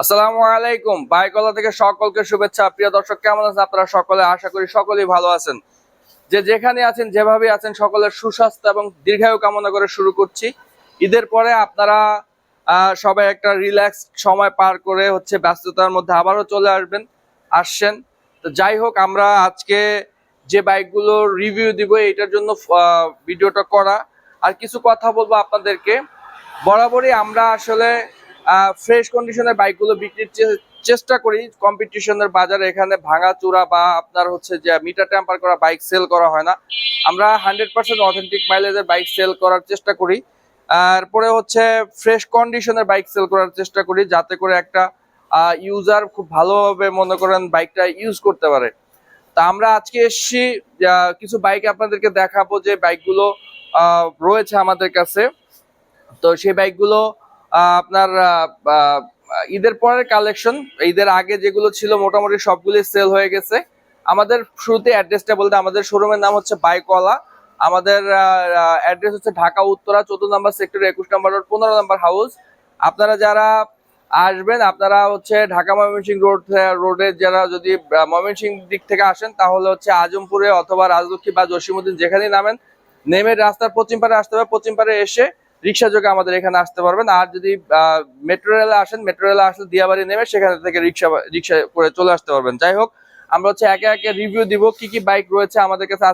আসসালামু আলাইকুম। বাইকওয়ালা থেকে সকলকে শুভেচ্ছা। প্রিয় দর্শক, কেমন আছেন আপনারা সকলে? আশা করি সকলেই ভালো আছেন। যে যেখানে আছেন, যেভাবে আছেন, সকলের সুস্বাস্থ্য এবং দীর্ঘায়ু কামনা করে শুরু করছি। ঈদের পরে আপনারা সবাই একটা রিল্যাক্স সময় পার করে ব্যস্ততার মধ্যে আবারও চলে আসছেন। তো যাই হোক, আমরা আজকে যে বাইকগুলো রিভিউ দিব এটার জন্য ভিডিওটা করা, আর কিছু কথা বলবো আপনাদেরকে। বরাবরই আমরা আসলে ফ্রেশ কন্ডিশনের বাইকগুলো বিক্রির চেষ্টা করি। কম্পিটিশনের বাজারে এখানে ভাঙা চূড়া বা আপনার যে মিটার টেম্পার করা বাইক সেল করা হয় না। আমরা 100% অথেন্টিক মাইলেজের বাইক সেল করার চেষ্টা করি। তারপরে ফ্রেশ কন্ডিশনের বাইক সেল করার চেষ্টা করি, যাতে করে একটা ইউজার খুব ভালোভাবে মনে করেন বাইকটা ইউজ করতে পারে। তা আমরা আজকে এসেছি কিছু বাইক আপনাদেরকে দেখাবো, যে বাইকগুলো রয়েছে আমাদের কাছে। তো সেই বাইকগুলো আপনার ঈদের পরের কালেকশন। ঈদের আগে যেগুলো ছিল মোটামুটি সবগুলি সেল হয়ে গেছে। আমাদের শুরুতে অ্যাড্রেসটা বলতে, আমাদের শোরুমের নাম হচ্ছে বাইকওয়ালা। আমাদের অ্যাড্রেস হচ্ছে ঢাকা উত্তরা 14 নম্বর সেক্টর, 21 নম্বর রোড, 15 নম্বর হাউস। আপনারা যারা আসবেন, আপনারা ঢাকা ময়মনসিংহ রোডে যারা যদি ময়মনসিংহ দিক থেকে আসেন, তাহলে আজমপুরে অথবা রাজলক্ষ্মী বা জসিমউদ্দিন যেখানেই নামেন, নেমে রাস্তার পশ্চিম পারে আসতে হবে। পশ্চিম পারে এসে রিক্সা যোগে আমাদের এখানে আসতে পারবেন। আর যদি মেট্রো রেলে আসেন, মেট্রো রেলে আসলে দিয়াবাড়ি নেমে সেখান থেকে রিক্সা করে চলে আসতে পারবেন। যাই হোক, আমরা একে একে রিভিউ দিব কি কি বাইক রয়েছে আমাদের কাছে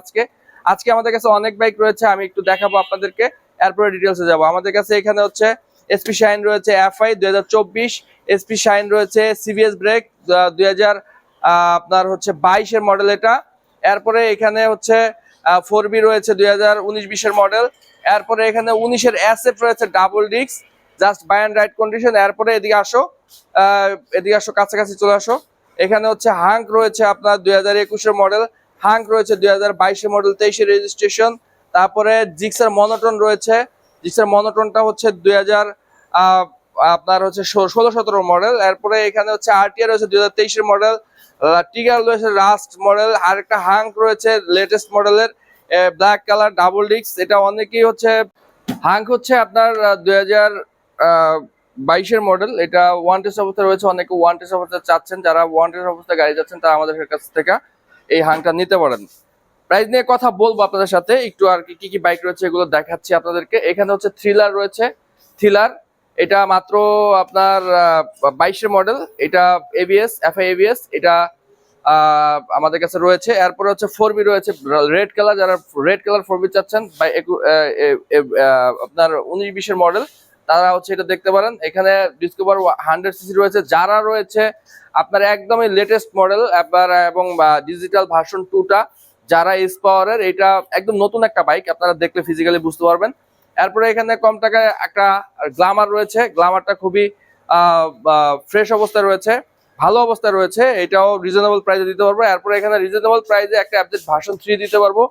আজকে আমাদের কাছে অনেক বাইক রয়েছে, আমি একটু দেখাবো আপনাদেরকে, এরপরে ডিটেলসে যাব। আমাদের কাছে এখানে এসপি শাইন রয়েছে FI 2024, এসপি শাইন রয়েছে CBS ব্রেক 2000 আপনার 22-এর মডেল এটা। এরপরে এখানে 4B রয়েছে 2019-20-এর মডেল। এরপরে এখানে 19-এর SF রয়েছে double disc, just buy and ride condition. এরপরে এদিকে আসো, কাছাকাছি চলে আসো। এখানে হাঙ্ক রয়েছে আপনার 2021-এর মডেল, হাঙ্ক রয়েছে 2022-এর মডেল, 23-এর রেজিস্ট্রেশন। তারপরে জিক্সার মনোটন রয়েছে, জিক্সার মনোটনটা 2000 আপনার 16-17 মডেল। এরপরে এখানে RTR রয়েছে 2023-এর মডেল, টিগার রয়েছে লাস্ট মডেল। আর একটা হাঙ্ক রয়েছে লেটেস্ট মডেলের, ব্ল্যাক কালার ডাবল ডিস্ক। এটা অনেকেই হাঙ্ক আপনার 2022-এর মডেল। এটা ওয়ান টেস্ট অবস্থায় রয়েছে, অনেকে ওয়ান টেস্ট অবস্থায় চাচ্ছেন। যারা ওয়ান টেস্ট অবস্থায় গাড়ি যাচ্ছেন, তারা আমাদের কাছ থেকে এই হাঙ্কটা নিতে পারেন। প্রাইস নিয়ে কথা বলবো আপনাদের সাথে একটু, আর কি কি বাইক রয়েছে এগুলো দেখাচ্ছি আপনাদেরকে। এখানে থ্রিলার রয়েছে, থ্রিলার এটা মাত্র আপনার 22-এর মডেল। এটা FI ABS এটা আমাদের কাছে রয়েছে। এরপরে 4B রয়েছে রেড কালার, যারা রেড কালার 4B চাচ্ছেন আপনার 19-20-এর মডেল, তারা এটা দেখতে পারেন। এখানে ডিসকভার 100cc রয়েছে, যারা রয়েছে আপনার একদমই লেটেস্ট মডেল এবং ডিজিটাল ভার্সন 2টা, যারা এস পাওয়ারের। এটা একদম নতুন একটা বাইক, আপনারা দেখলে ফিজিক্যালি বুঝতে পারবেন। এরপরে এখানে কম টাকায় একটা গ্ল্যামার রয়েছে, গ্ল্যামারটা খুবই ফ্রেশ অবস্থায় রয়েছে, ভালো অবস্থায় রয়েছে। এটাও রিজনেবল প্রাইসে দিতে পারবো। এরপরে এখানে রিজনেবল প্রাইসে একটা FZ ভার্সন 3 দিতে পারবো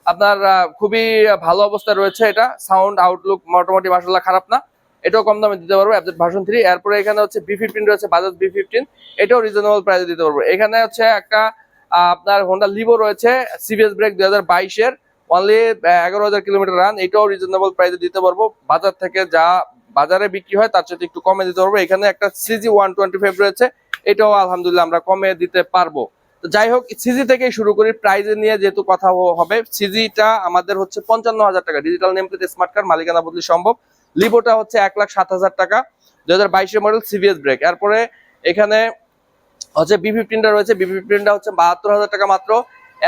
আপনার, খুবই ভালো অবস্থায় রয়েছে। এটা সাউন্ড আউটলুক মোটামুটি মাশাআল্লাহ খারাপ না, এটাও কম দামে দিতে পারবো, FZ ভার্সন 3। এরপরে এখানে B15 রয়েছে, বাজাজ B15, এটাও রিজনেবল প্রাইসে দিতে পারবো। এখানে একটা আপনার হোন্ডা লিভো রয়েছে, CBS ব্রেক 2022-এর, অনলি 11,000 কিলোমিটার রান, এটাও রিজনেবল প্রাইসে দিতে পারবো। বাজার থেকে যা বাজারে বিক্রি হয় তার সাথে একটু কমে দিতে পারবো। এখানে একটা CG 125 রয়েছে, এটাও আলহামদুলিল্লাহ আমরা কমে দিতে পারবো। তো যাই হোক, সিজি থেকেই শুরু করি। প্রাইস নিয়ে যেহেতু কথা হবে, সিজিটা আমাদের 55,000 টাকা, digital name plate, smart card, মালিকানা বদলি সম্ভব। লিভোটা 1,07,000 টাকা, 2022-এর মডেল, CBS ব্রেক। এরপরে এখানে B15টা রয়েছে, B15টা 72,000 টাকা মাত্র।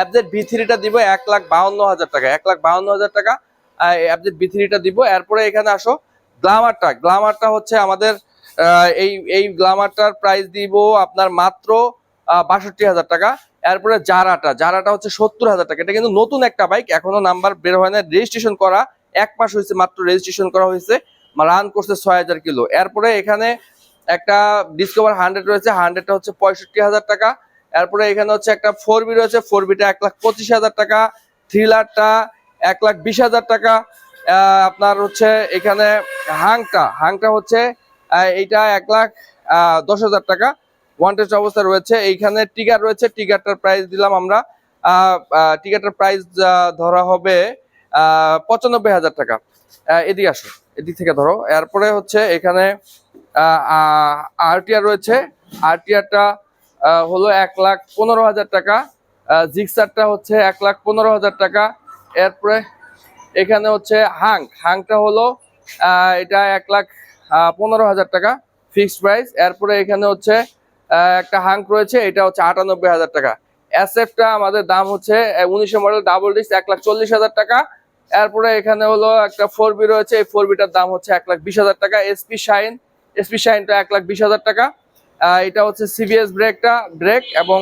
FZ B3টা দিব 1,52,000 টাকা, 1,52,000 টাকা FZ B3টা দিব। এরপরে এখানে আসো, গ্ল্যামারটা আমাদের এই গ্ল্যামারটার প্রাইস দিব আপনার মাত্র 62,000 টাকা। এরপরে জারাটা 70,000 টাকা। এটা কিন্তু নতুন একটা বাইক, এখনো নাম্বার বের হয় না, রেজিস্ট্রেশন করা 1 মাস হয়েছে মাত্র, রেজিস্ট্রেশন করা হয়েছে, রান করছে 6,000 কিলো। এরপরে এখানে একটা ডিসকভার 100 রয়েছে, 100টা 65,000 টাকা। এরপরে এখানে একটা 4B রয়েছে, 4Bটা 1,25,000 টাকা। থ্রিলারটা 1,20,000 টাকা। আপনার এখানে হাংটা এইটা 1,10,000 টাকা, ওয়ান টেস্ট অবস্থা রয়েছে। এইখানে টিগার রয়েছে, টিগারটার প্রাইস দিলাম আমরা, টিগারটার প্রাইস ধরা হবে 95,000 টাকা। এদিকে আসো, এদিক থেকে ধরো। এরপরে এখানে আরটিআর রয়েছে। আরটিআরটা হলো 1,15,000 টাকা। জিক্সারটা হচ্ছে 1,15,000 টাকা। এরপরে এখানে হচ্ছে হাংটা হলো এটা 1,15,000 টাকা ফিক্সড প্রাইস। এরপরে এখানে হচ্ছে একটা হাঙ্ক রয়েছে, এটা হচ্ছে 98,000 টাকা। এসএফটা আমাদের দাম হচ্ছে 1900 মডেল ডাবল ডিস্ক 1,40,000 টাকা। এরপরে এখানে হলো একটা 4বি রয়েছে, এই 4বিটার দাম হচ্ছে 1,20,000 টাকা। এসপি শাইনটা 1,20,000 টাকা। এটা হচ্ছে সিবিএস ব্রেক এবং